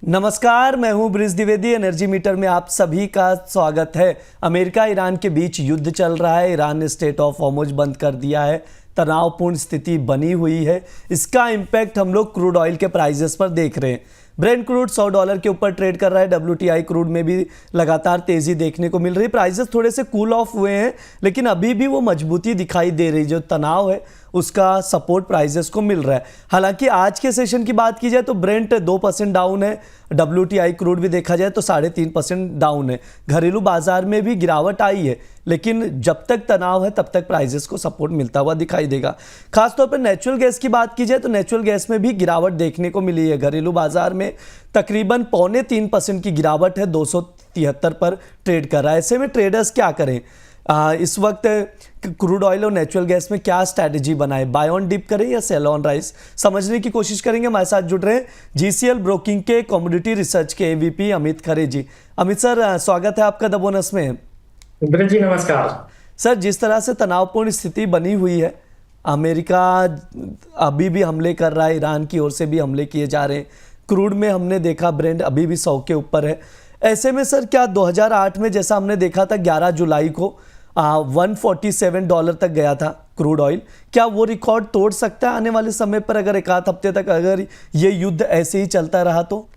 नमस्कार, मैं हूं ब्रिज द्विवेदी। एनर्जी मीटर में आप सभी का स्वागत है। अमेरिका ईरान के बीच युद्ध चल रहा है। ईरान ने स्टेट ऑफ हॉर्मुज बंद कर दिया है। तनावपूर्ण स्थिति बनी हुई है। इसका इम्पैक्ट हम लोग क्रूड ऑयल के प्राइसेस पर देख रहे हैं। ब्रेंट क्रूड $100 के ऊपर ट्रेड कर रहा है। WTI क्रूड में भी लगातार तेजी देखने को मिल रही है। प्राइसेस थोड़े से कूल ऑफ हुए हैं, लेकिन अभी भी वो मजबूती दिखाई दे रही। जो तनाव है उसका सपोर्ट प्राइसेस को मिल रहा है। हालांकि आज के सेशन की बात की जाए तो ब्रेंट 2% डाउन है। WTI क्रूड भी देखा जाए तो 3.5% डाउन है। घरेलू बाजार में भी गिरावट आई है, लेकिन जब तक तनाव है तब तक प्राइसेस को सपोर्ट मिलता हुआ दिखाई देगा। खासतौर पर नेचुरल गैस की बात की जाए तो नेचुरल गैस में भी गिरावट देखने को मिली है। घरेलू बाजार में तकरीबन 3.25% की गिरावट है। 273 पर ट्रेड कर रहा है। ऐसे में ट्रेडर्स क्या करें? इस वक्त क्रूड ऑयल और नेचुरल गैस में क्या स्ट्रैटेजी बनाए? बाय ऑन डिप करें या सेल ऑन राइज? समझने की कोशिश करेंगे। हमारे साथ जुड़ रहे हैं GCL ब्रोकिंग के कमोडिटी रिसर्च के AVP अमित खरे जी। अमित सर, स्वागत है आपका द बोनस में। ब्रिज जी नमस्कार। सर, जिस तरह से तनावपूर्ण स्थिति बनी हुई है, अमेरिका अभी भी हमले कर रहा है, ईरान की ओर से भी हमले किए जा रहे हैं। क्रूड में हमने देखा ब्रेंट अभी भी 100 के ऊपर है। ऐसे में सर, क्या 2008 में जैसा हमने देखा था 11 जुलाई को $147 तक गया था क्रूड ऑयल, क्या वो रिकॉर्ड तोड़ सकता है आने वाले समय पर, अगर एक आध हफ्ते तक अगर ये युद्ध ऐसे ही चलता रहा तो?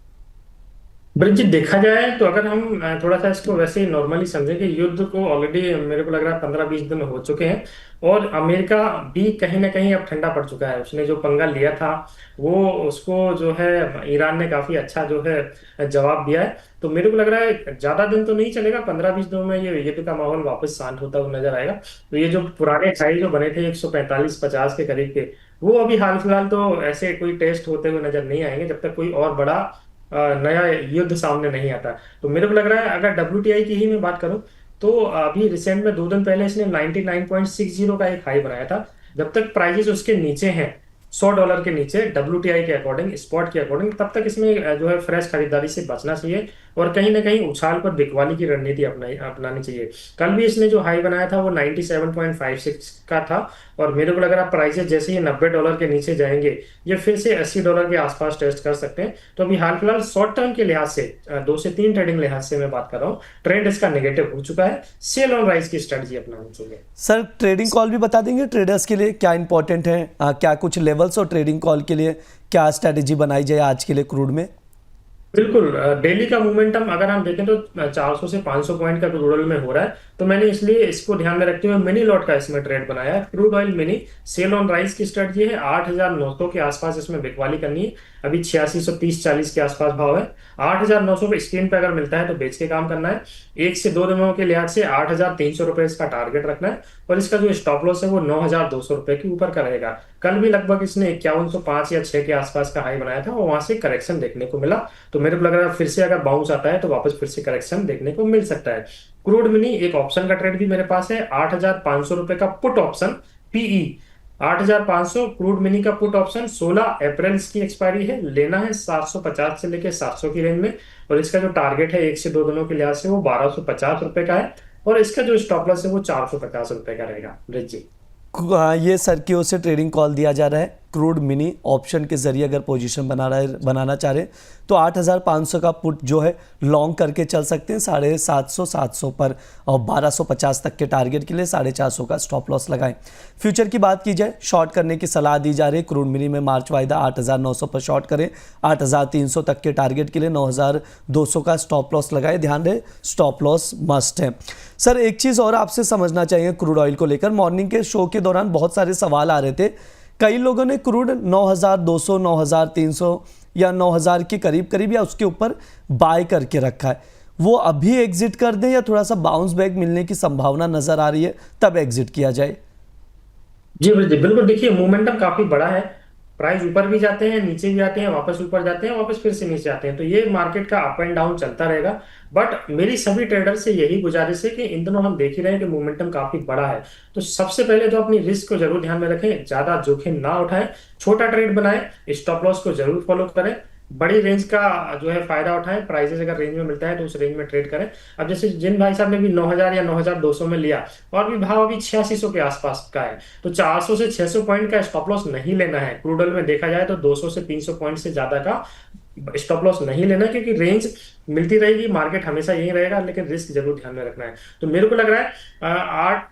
ब्रिज जी देखा जाए तो अगर हम थोड़ा सा इसको वैसे ही नॉर्मली समझें कि युद्ध को ऑलरेडी मेरे को लग रहा है 15-20 दिन हो चुके हैं और अमेरिका भी कहीं ना कहीं अब ठंडा पड़ चुका है। उसने जो पंगा लिया था वो उसको जो है ईरान ने काफी अच्छा जो है जवाब दिया है। तो मेरे को लग रहा है ज्यादा दिन तो नहीं चलेगा, 15-20 दिनों में ये युद्ध का माहौल वापस शांत होता हुआ नजर आएगा। तो ये जो पुराने हाई जो बने थे 145-50 के करीब के, वो अभी हाल फिलहाल तो ऐसे कोई टेस्ट होते हुए नजर नहीं आएंगे जब तक कोई और बड़ा नया युद्ध सामने नहीं आता। तो मेरे को लग रहा है अगर WTI की ही मैं बात करूं तो अभी रिसेंट में 2 दिन पहले इसने 99.60 का एक हाई बनाया था। जब तक प्राइजेस उसके नीचे हैं, $100 के नीचे WTI के अकॉर्डिंग, स्पॉट के अकॉर्डिंग, तब तक इसमें जो है फ्रेश खरीदारी से बचना चाहिए और कहीं ना कहीं उछाल पर बिकवाली की रणनीति अपनानी चाहिए। कल भी इसने जो हाई बनाया था वो 97.56 का था और मेरे को लग रहा है प्राइसेस जैसे ही $90 के नीचे जाएंगे ये फिर से $80 के आसपास टेस्ट कर सकते हैं। तो अभी हाल फिलहाल शॉर्ट टर्म के लिहाज से 2 से 3 ट्रेडिंग लिहाज से मैं बात कर रहा हूँ, ट्रेंड इसका नेगेटिव हो चुका है। सेल ऑन राइज की स्ट्रेटजी अपनानी चाहिए। सर, ट्रेडिंग कॉल भी बता देंगे ट्रेडर्स के लिए क्या इंपॉर्टेंट है? क्या कुछ लेवल्स और ट्रेडिंग कॉल के लिए क्या स्ट्रैटेजी बनाई जाए आज के लिए क्रूड में? बिल्कुल, डेली का मोमेंटम अगर हम देखें तो 400 से 500 पॉइंट का क्रूड ऑयल में हो रहा है। तो मैंने इसलिए इसको ध्यान में रखते हुए मिनी लॉट का इसमें ट्रेड बनाया है। Crude oil mini sell on rise की स्ट्रेटजी है। 8,900 के आसपास इसमें बिकवाली करनी है। अभी 8630-40 के आसपास भाव है। 8,900 पे स्क्रीन पे अगर मिलता है तो बेच के काम करना है। 1 से 2 दिनों के लिहाज से 8,300 रुपए इसका टारगेट रखना है और इसका जो स्टॉप लॉस है वो 9,200 रुपए के ऊपर का रहेगा। कल भी लगभग इसने 5105 या 6 के आसपास का हाई बनाया था और वहां से करेक्शन देखने को मिला। तो मेरे को लग रहा है फिर से अगर बाउंस आता है तो वापस फिर से करेक्शन देखने को मिल सकता है। क्रूड मिनी एक ऑप्शन का ट्रेड भी मेरे पास है। 8,500 रुपए का put option PE 8,500 crude mini का पुट ऑप्शन 16 अप्रैल की एक्सपायरी है। लेना है 750 से लेके 700 की रेंज में और इसका जो टारगेट है 1 से 2 दिनों के लिहाज से वो 1,250 रुपए का है और इसका जो स्टॉप लॉस है वो 450 रुपए का रहेगा। ब्रिज जी ये सर की ओर से ट्रेडिंग कॉल दिया जा रहा है। क्रूड मिनी ऑप्शन के जरिए अगर पोजीशन बनाना चाह रहे हैं तो 8,500 का पुट जो है लॉन्ग करके चल सकते हैं 750 700 पर और 1,250 तक के टारगेट के लिए 450 का स्टॉप लॉस लगाएं। फ्यूचर की बात की जाए, शॉर्ट करने की सलाह दी जा रही है। क्रूड मिनी में मार्च वायदा 8,900 पर शॉर्ट करें। 8,300 तक के टारगेट के लिए 9,200 का स्टॉप लॉस लगाए। ध्यान रहे, स्टॉप लॉस मस्ट है। सर, एक चीज़ और आपसे समझना चाहिए क्रूड ऑयल को लेकर। मॉर्निंग के शो के दौरान बहुत सारे सवाल आ रहे थे। कई लोगों ने क्रूड 9,200, 9,300 या 9,000 के करीब करीब या उसके ऊपर बाय करके रखा है। वो अभी एग्जिट कर दें या थोड़ा सा बाउंस बैक मिलने की संभावना नजर आ रही है तब एग्जिट किया जाए? जी ब्रिज जी बिल्कुल, देखिए मोमेंटम काफी बड़ा है। प्राइस ऊपर भी जाते हैं, नीचे भी आते हैं, वापस ऊपर जाते हैं, वापस फिर से नीचे आते हैं। तो ये मार्केट का अप एंड डाउन चलता रहेगा। बट मेरी सभी ट्रेडर से यही गुजारिश है कि इन दिनों हम देख ही रहे हैं कि मोमेंटम काफी बड़ा है। तो सबसे पहले तो अपनी रिस्क को जरूर ध्यान में रखें, ज्यादा जोखिम ना उठाएं, छोटा ट्रेड बनाएं, स्टॉप लॉस को जरूर फॉलो करें, बड़ी रेंज का जो है फायदा उठाएं। प्राइसेस अगर रेंज में मिलता है तो उस रेंज में ट्रेड करें। अब जैसे जिन भाई साहब ने भी 9,000 या 9,200 में लिया और भी भाव अभी 8600 के आसपास का है, तो 400 से 600 पॉइंट का स्टॉप लॉस नहीं लेना है। क्रूड ऑयल में देखा जाए तो 200 से 300 पॉइंट से ज्यादा का स्टॉप लॉस नहीं लेना, क्योंकि रेंज मिलती रहेगी, मार्केट हमेशा यही रहेगा, लेकिन रिस्क जरूर ध्यान में रखना है। तो मेरे को लग रहा है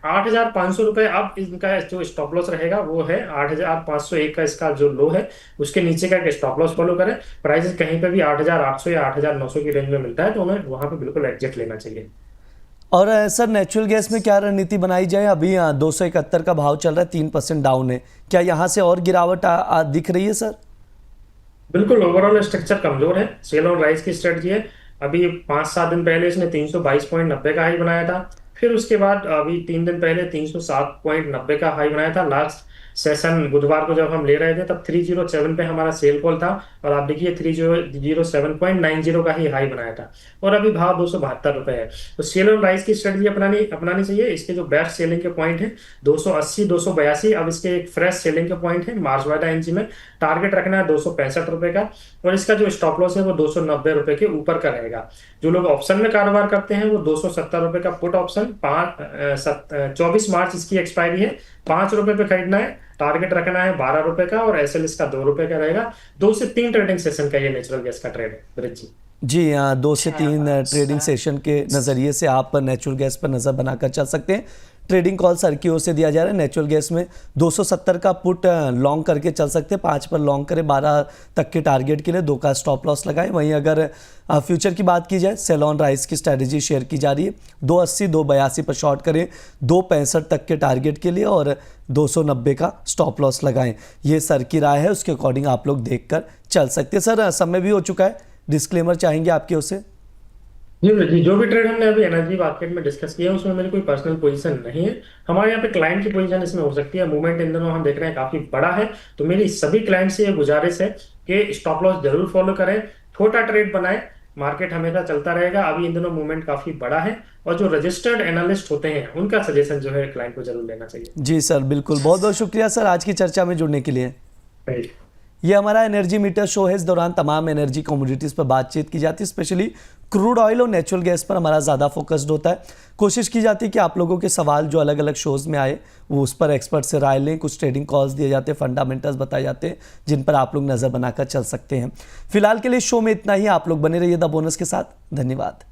8,500 रुपये अब इनका जो स्टॉप लॉस रहेगा वो है 8,501 का इसका जो लो है, उसके नीचे का स्टॉप लॉस फॉलो करें। प्राइस कहीं पे भी 8,800 या 8,900 की रेंज में मिलता है तो हमें वहां पे बिल्कुल एग्जिट लेना चाहिए। और सर नेचुरल गैस में क्या रणनीति बनाई जाए? अभी 271 का भाव चल रहा है, 3% डाउन है, क्या यहाँ से और गिरावट दिख रही है सर? बिल्कुल, ओवरऑल स्ट्रक्चर कमजोर है। सेल ऑन राइज की स्ट्रेटजी है। अभी 5-7 दिन पहले इसने 322.90 का हाई बनाया था, फिर उसके बाद अभी 3 दिन पहले 307.90 का हाई बनाया था। लास्ट सेशन बुधवार को जब हम ले रहे थे तब 307 पे हमारा सेल कॉल था, और आप देखिए 307.90 का ही हाई बनाया था, और अभी भाव 272 रुपए है। तो सेल ऑन राइज की स्ट्रेटजी अपनानी अपनानी चाहिए। इसके जो बेस्ट सेलिंग के पॉइंट है 280, 282, अब इसके एक फ्रेश सेलिंग के पॉइंट है मार्चवाड़ा एनजी में। टारगेट रखना है 265 रुपए का, और इसका जो स्टॉप लॉस है वो 290 रुपए के ऊपर का रहेगा। जो लोग ऑप्शन में कारोबार करते हैं वो 270 रुपए का पुट ऑप्शन 24 मार्च इसकी एक्सपायरी है, 5 रुपए पे खरीदना है। टारगेट रखना है 12 रुपए का, और एसएल इसका 2 रुपए का रहेगा। 2 से 3 ट्रेडिंग सेशन का ये नेचुरल गैस का ट्रेड है ब्रिज जी। जी हाँ, 2 से 3 ट्रेडिंग सेशन के नज़रिए से आप नेचुरल गैस पर नज़र बनाकर चल सकते हैं। ट्रेडिंग कॉल सर की ओर से दिया जा रहा है। नेचुरल गैस में 270 का पुट लॉन्ग करके चल सकते हैं, 5 पर लॉन्ग करें, 12 तक के टारगेट के लिए 2 का स्टॉप लॉस लगाएं। वहीं अगर फ्यूचर की बात की जाए, सेल ऑन राइज की स्ट्रैटेजी शेयर की जा रही है, 280, 282 पर शॉर्ट करें, 265 तक के टारगेट के लिए, और 290 का स्टॉप लॉस लगाएं। ये सर की राय है, उसके अकॉर्डिंग आप लोग देखकर चल सकते हैं। सर समय भी हो चुका है, डिस्क्लेमर चाहेंगे आपकी ओर से? जी, जो भी ट्रेड हमने अभी एनर्जी मार्केट में डिस्कस किया है उसमें मेरी कोई पर्सनल पोजीशन नहीं है। हमारे यहाँ पे क्लाइंट की पोजीशन इसमें हो सकती है। मूवमेंट इन दिनों हम देख रहे हैं काफी बड़ा है, तो मेरी सभी क्लाइंट से ये गुजारिश है कि स्टॉप लॉस जरूर फॉलो करें, छोटा ट्रेड बनाएं। मार्केट हमेशा चलता रहेगा, अभी इन दिनों मूवमेंट काफी बड़ा है, और जो रजिस्टर्ड एनालिस्ट होते हैं उनका सजेशन जो है क्लाइंट को जरूर लेना चाहिए। जी सर, बिल्कुल। बहुत बहुत शुक्रिया सर आज की चर्चा में जुड़ने के लिए। राइट। ये हमारा एनर्जी मीटर शो है। इस दौरान तमाम एनर्जी कमोडिटीज़ पर बातचीत की जाती है, स्पेशली क्रूड ऑयल और नेचुरल गैस पर हमारा ज़्यादा फोकस्ड होता है। कोशिश की जाती है कि आप लोगों के सवाल जो अलग अलग शोज़ में आए वो उस पर एक्सपर्ट से राय लें। कुछ ट्रेडिंग कॉल्स दिए जाते हैं, फंडामेंटल्स बताए जाते हैं, जिन पर आप लोग नज़र बनाकर चल सकते हैं। फिलहाल के लिए शो में इतना ही। आप लोग बने रहिए द बोनस के साथ। धन्यवाद।